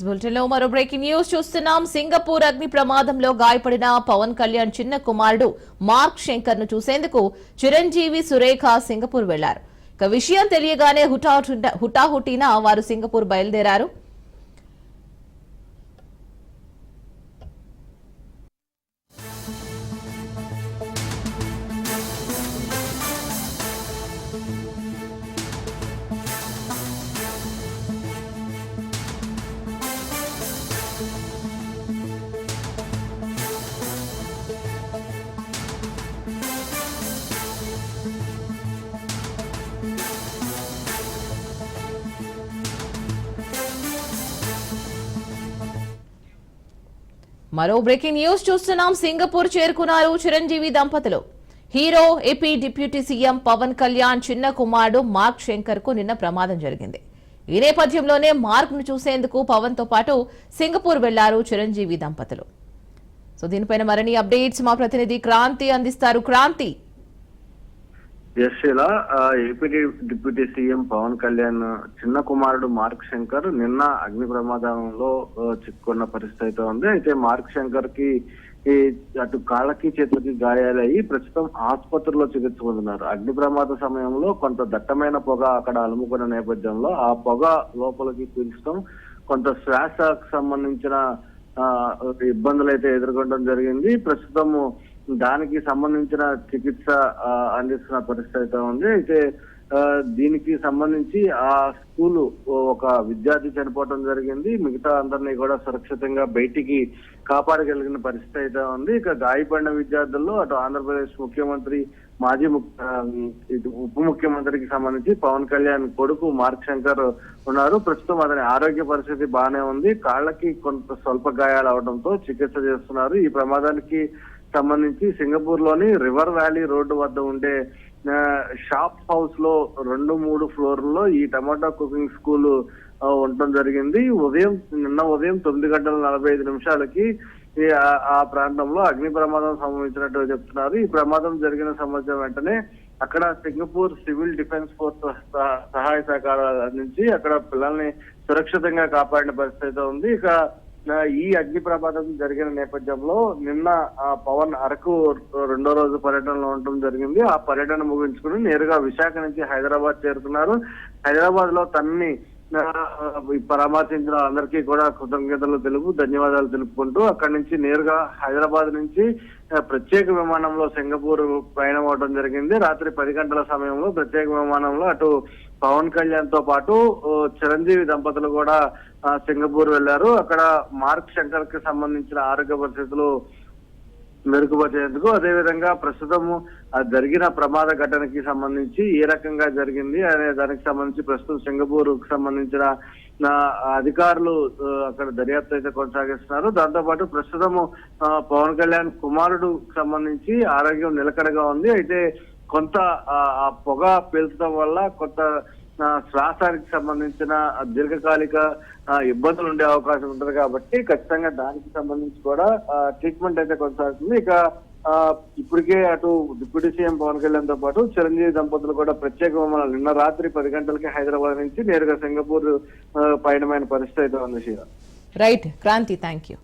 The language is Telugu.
బులెటిన్లో మరో బ్రేకింగ్ న్యూస్ చూస్తున్నాం. సింగపూర్ అగ్ని ప్రమాదంలో గాయపడిన పవన్ కళ్యాణ్ చిన్న కుమారుడు మార్క్ శంకర్ ను చూసేందుకు చిరంజీవి సురేఖ సింగపూర్ వెళ్లారు. ఇక విషయం తెలియగానే హుటాహుటిన వారు సింగపూర్ బయలుదేరారు. మరో బ్రేకింగ్ న్యూస్ చూస్తున్నాం. సింగపూర్ చేరుకున్నారు చిరంజీవి దంపతులు. Hero AP deputy CM Pawan Kalyan చిన్న కుమారుడు మార్క్ శంకర్ కు నిన్న ప్రమాదం జరిగింది. ఈ నేపథ్యంలోనే మార్క్ ను చూసేందుకు పవన్ తో పాటు సింగపూర్ వెళ్లారు చిరంజీవి దంపతులు. సో దీనిపైన మరిన్ని అప్డేట్స్ మా ప్రతినిధి క్రాంతి అందిస్తారు. క్రాంతి. ఇలా AP deputy CM Pawan Kalyan చిన్న కుమారుడు మార్క్ శంకర్ నిన్న అగ్ని ప్రమాదంలో చిక్కుకున్న పరిస్థితి అయితే ఉంది. అయితే మార్క్ శంకర్ కి అటు కాళ్ళకి చేతులకి గాయాలయ్యి ప్రస్తుతం ఆసుపత్రిలో చికిత్స పొందుతున్నారు. అగ్ని ప్రమాద సమయంలో కొంత దట్టమైన పొగ అక్కడ అలుముకున్న నేపథ్యంలో ఆ పొగ లోపలికి పీల్చడం కొంత శ్వాసకు సంబంధించిన ఇబ్బందులు అయితే ఎదుర్కొనడం జరిగింది. ప్రస్తుతము దానికి సంబంధించిన చికిత్స అందిస్తున్న పరిస్థితి అయితే ఉంది. అయితే దీనికి సంబంధించి ఆ స్కూలు ఒక విద్యార్థి చనిపోవడం జరిగింది. మిగతా అందరినీ కూడా సురక్షితంగా బయటికి కాపాడగలిగిన పరిస్థితి అయితే ఉంది. ఇక గాయపడిన విద్యార్థుల్లో అటు ఆంధ్రప్రదేశ్ ముఖ్యమంత్రి మాజీ ఉప ముఖ్యమంత్రికి సంబంధించి పవన్ కళ్యాణ్ కొడుకు మార్క్ శంకర్ ఉన్నారు. ప్రస్తుతం అతని ఆరోగ్య పరిస్థితి బాగానే ఉంది. కాళ్ళకి కొంత స్వల్ప గాయాలు అవడంతో చికిత్స చేస్తున్నారు. ఈ ప్రమాదానికి సంబంధించి సింగపూర్ లోని రివర్ వ్యాలీ రోడ్డు వద్ద ఉండే షాప్ హౌస్ లో 2-3 ఫ్లోర్లలో ఈ టమాటా కుకింగ్ స్కూల్ ఉండటం జరిగింది. నిన్న ఉదయం 9:45 ఆ ప్రాంతంలో అగ్ని ప్రమాదం సంభవించినట్టు చెప్తున్నారు. ఈ ప్రమాదం జరిగిన సమాచారం వెంటనే అక్కడ సింగపూర్ సివిల్ డిఫెన్స్ ఫోర్స్ సహాయ సహకారాల నుంచి అక్కడ పిల్లల్ని సురక్షితంగా కాపాడిన పరిస్థితి ఉంది. ఇక ఈ అగ్ని ప్రమాదం జరిగిన నేపథ్యంలో నిన్న పవన్ అరకు 2వ రోజు పర్యటనలో ఉండటం జరిగింది. ఆ పర్యటన ముగించుకుని నేరుగా విశాఖ నుంచి హైదరాబాద్ చేరుకున్నారు. హైదరాబాద్ లో తనని పరామర్శించిన అందరికీ కూడా కృతజ్ఞతలు ధన్యవాదాలు తెలుపుకుంటూ అక్కడి నుంచి నేరుగా హైదరాబాద్ నుంచి ప్రత్యేక విమానంలో సింగపూర్ ప్రయాణం అవడం జరిగింది. రాత్రి 10 గంటల సమయంలో ప్రత్యేక విమానంలో అటు పవన్ కళ్యాణ్ తో పాటు చిరంజీవి దంపతులు కూడా సింగపూర్ వెళ్లారు. అక్కడ మార్క్ శంకర్ కి సంబంధించిన ఆరోగ్య పరిస్థితులు మెరుగుపరిచేందుకు, అదేవిధంగా ప్రస్తుతము జరిగిన ప్రమాద ఘటనకి సంబంధించి ఏ రకంగా జరిగింది అనే దానికి సంబంధించి ప్రస్తుతం సింగపూర్ కు సంబంధించిన అధికారులు అక్కడ దర్యాప్తు అయితే కొనసాగిస్తున్నారు. దాంతో పాటు ప్రస్తుతము పవన్ కళ్యాణ్ కుమారుడు సంబంధించి ఆరోగ్యం నిలకడగా ఉంది. అయితే కొంత ఆ పొగ పీల్చడం వల్ల కొంత శ్వాసానికి సంబంధించిన దీర్ఘకాలిక ఇబ్బందులు ఉండే అవకాశం ఉంటుంది కాబట్టి ఖచ్చితంగా దానికి సంబంధించి కూడా ట్రీట్మెంట్ అయితే కొనసాగుతుంది. ఇక ఇప్పటికే అటు డిప్యూటీ సీఎం పవన్ కళ్యాణ్ తో పాటు చిరంజీవి దంపతులు కూడా ప్రత్యేక విమానాలు నిన్న రాత్రి 10 గంటలకి హైదరాబాద్ నుంచి నేరుగా సింగపూర్ పయనమైన పరిస్థితి అయితే ఉంది. Right Kranthi, thank you.